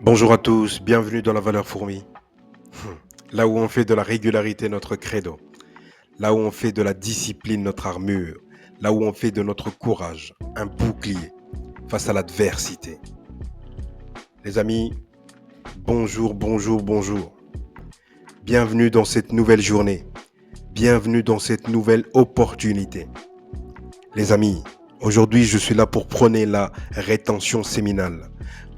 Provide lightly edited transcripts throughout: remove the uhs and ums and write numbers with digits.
Bonjour à tous, bienvenue dans la valeur fourmi. Là où on fait de la régularité notre credo, là où on fait de la discipline notre armure, là où on fait de notre courage un bouclier face à l'adversité. Les amis, bonjour, bonjour, bonjour. Bienvenue dans cette nouvelle journée, bienvenue dans cette nouvelle opportunité. Les amis, aujourd'hui je suis là pour prôner la rétention séminale.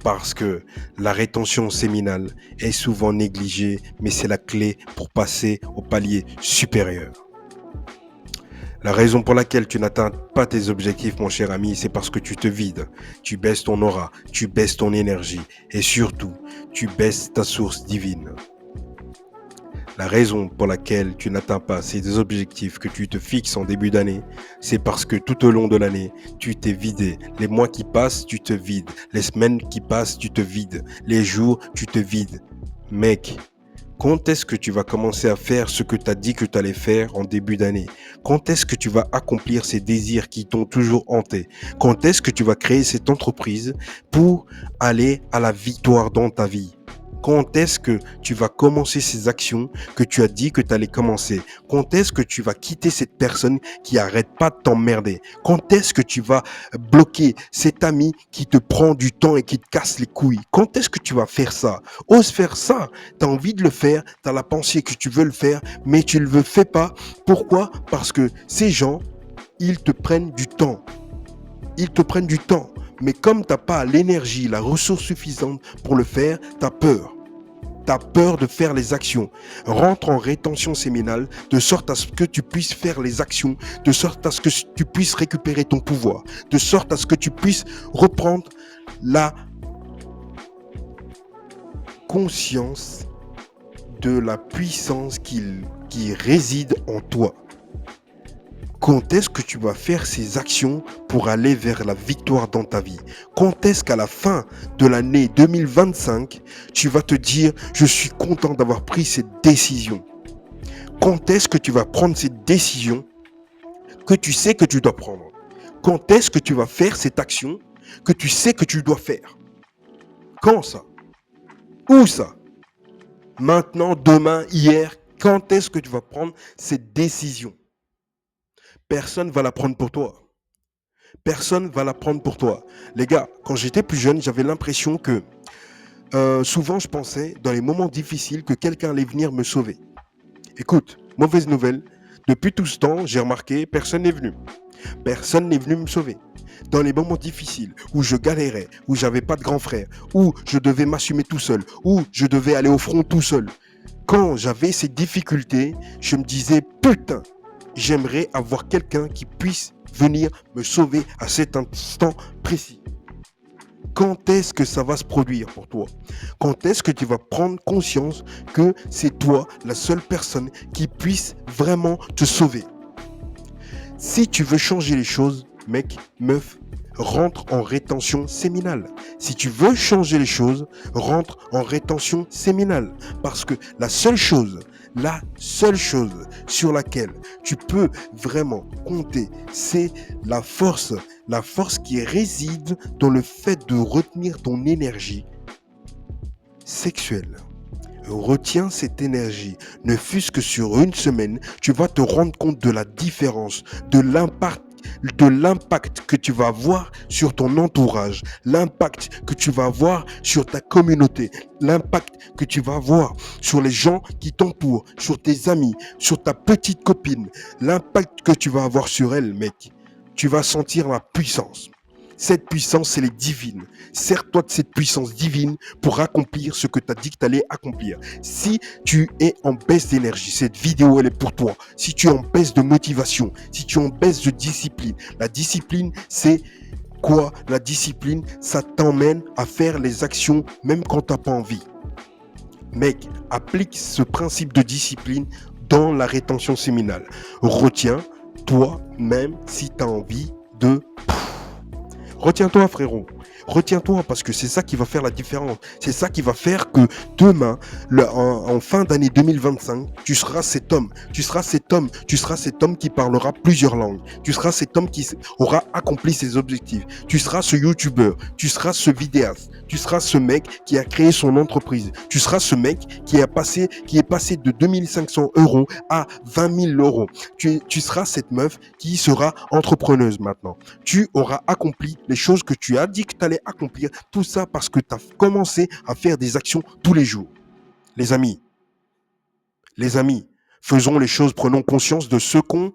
Parce que la rétention séminale est souvent négligée, mais c'est la clé pour passer au palier supérieur. La raison pour laquelle tu n'atteins pas tes objectifs, mon cher ami, c'est parce que tu te vides, tu baisses ton aura, tu baisses ton énergie et surtout, tu baisses ta source divine. La raison pour laquelle tu n'atteins pas ces objectifs que tu te fixes en début d'année, c'est parce que tout au long de l'année, tu t'es vidé. Les mois qui passent, tu te vides. Les semaines qui passent, tu te vides. Les jours, tu te vides. Mec, quand est-ce que tu vas commencer à faire ce que tu as dit que tu allais faire en début d'année? Quand est-ce que tu vas accomplir ces désirs qui t'ont toujours hanté? Quand est-ce que tu vas créer cette entreprise pour aller à la victoire dans ta vie? Quand est-ce que tu vas commencer ces actions que tu as dit que tu allais commencer? Quand est-ce que tu vas quitter cette personne qui arrête pas de t'emmerder? Quand est-ce que tu vas bloquer cet ami qui te prend du temps et qui te casse les couilles? Quand est-ce que tu vas faire ça? Ose faire ça. Tu as envie de le faire, tu as la pensée que tu veux le faire, mais tu ne le fais pas. Pourquoi? Parce que ces gens, ils te prennent du temps. Ils te prennent du temps. Mais comme tu n'as pas l'énergie, la ressource suffisante pour le faire, tu as peur. Tu as peur de faire les actions. Rentre en rétention séminale de sorte à ce que tu puisses faire les actions, de sorte à ce que tu puisses récupérer ton pouvoir, de sorte à ce que tu puisses reprendre la conscience de la puissance qui réside en toi. Quand est-ce que tu vas faire ces actions pour aller vers la victoire dans ta vie? Quand est-ce qu'à la fin de l'année 2025, tu vas te dire « Je suis content d'avoir pris cette décision ». Quand est-ce que tu vas prendre cette décision que tu sais que tu dois prendre? Quand est-ce que tu vas faire cette action que tu sais que tu dois faire? Quand ça? Où ça? Maintenant, demain, hier? Quand est-ce que tu vas prendre cette décision? Personne ne va la prendre pour toi. Personne ne va la prendre pour toi. Les gars, quand j'étais plus jeune, j'avais l'impression que souvent je pensais, dans les moments difficiles, que quelqu'un allait venir me sauver. Écoute, mauvaise nouvelle, depuis tout ce temps, j'ai remarqué, personne n'est venu. Personne n'est venu me sauver. Dans les moments difficiles, où je galérais, où j'avais pas de grand frère, où je devais m'assumer tout seul, où je devais aller au front tout seul. Quand j'avais ces difficultés, je me disais, putain, j'aimerais avoir quelqu'un qui puisse venir me sauver à cet instant précis. Quand est-ce que ça va se produire pour toi? Quand est-ce que tu vas prendre conscience que c'est toi la seule personne qui puisse vraiment te sauver? Si tu veux changer les choses, mec, meuf, rentre en rétention séminale. Si tu veux changer les choses, rentre en rétention séminale. Parce que la seule chose sur laquelle tu peux vraiment compter, c'est la force qui réside dans le fait de retenir ton énergie sexuelle. Retiens cette énergie, ne fût-ce que sur une semaine, tu vas te rendre compte de la différence, de l'impact que tu vas avoir sur ton entourage, l'impact que tu vas avoir sur ta communauté, l'impact que tu vas avoir sur les gens qui t'entourent, sur tes amis, sur ta petite copine, l'impact que tu vas avoir sur elle, mec. Tu vas sentir la puissance. Cette puissance, elle est divine. Sers-toi de cette puissance divine pour accomplir ce que tu as dit que tu allais accomplir. Si tu es en baisse d'énergie, cette vidéo, elle est pour toi. Si tu es en baisse de motivation, si tu es en baisse de discipline, la discipline, c'est quoi? La discipline, ça t'emmène à faire les actions même quand tu n'as pas envie. Mec, applique ce principe de discipline dans la rétention séminale. Retiens toi-même si tu as envie de... Retiens-toi, frérot. Retiens-toi parce que c'est ça qui va faire la différence. C'est ça qui va faire que demain, en fin d'année 2025, tu seras cet homme. Tu seras cet homme. Tu seras cet homme qui parlera plusieurs langues. Tu seras cet homme qui aura accompli ses objectifs. Tu seras ce youtubeur. Tu seras ce vidéaste. Tu seras ce mec qui a créé son entreprise. Tu seras ce mec qui est passé de 2500 euros à 20 000 euros. Tu seras cette meuf qui sera entrepreneuse maintenant. Tu auras accompli les choses que tu as dit que tu allais accomplir. Tout ça parce que tu as commencé à faire des actions tous les jours. Les amis, faisons les choses, prenons conscience de ce qu'on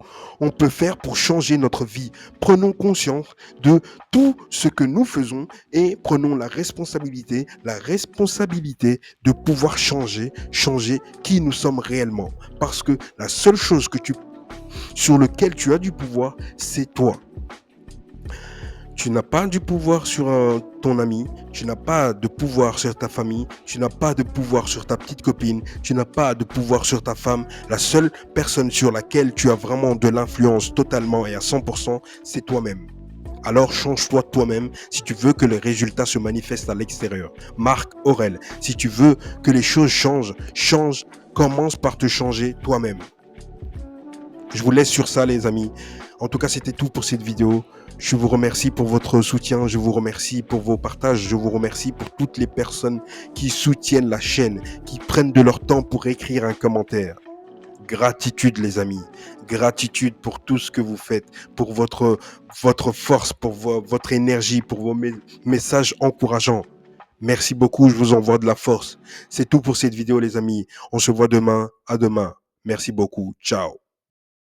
peut faire pour changer notre vie. Prenons conscience de tout ce que nous faisons et prenons la responsabilité de pouvoir changer qui nous sommes réellement. Parce que la seule chose sur laquelle tu as du pouvoir, c'est toi. Tu n'as pas du pouvoir sur ton ami, tu n'as pas de pouvoir sur ta famille, tu n'as pas de pouvoir sur ta petite copine, tu n'as pas de pouvoir sur ta femme. La seule personne sur laquelle tu as vraiment de l'influence totalement et à 100%, c'est toi-même. Alors change-toi toi-même si tu veux que les résultats se manifestent à l'extérieur. Marc Aurèle, si tu veux que les choses changent, commence par te changer toi-même. Je vous laisse sur ça les amis. En tout cas, c'était tout pour cette vidéo. Je vous remercie pour votre soutien, je vous remercie pour vos partages, je vous remercie pour toutes les personnes qui soutiennent la chaîne, qui prennent de leur temps pour écrire un commentaire. Gratitude les amis, gratitude pour tout ce que vous faites, pour votre force, pour votre énergie, pour vos messages encourageants. Merci beaucoup, je vous envoie de la force. C'est tout pour cette vidéo les amis. On se voit demain, à demain. Merci beaucoup, ciao.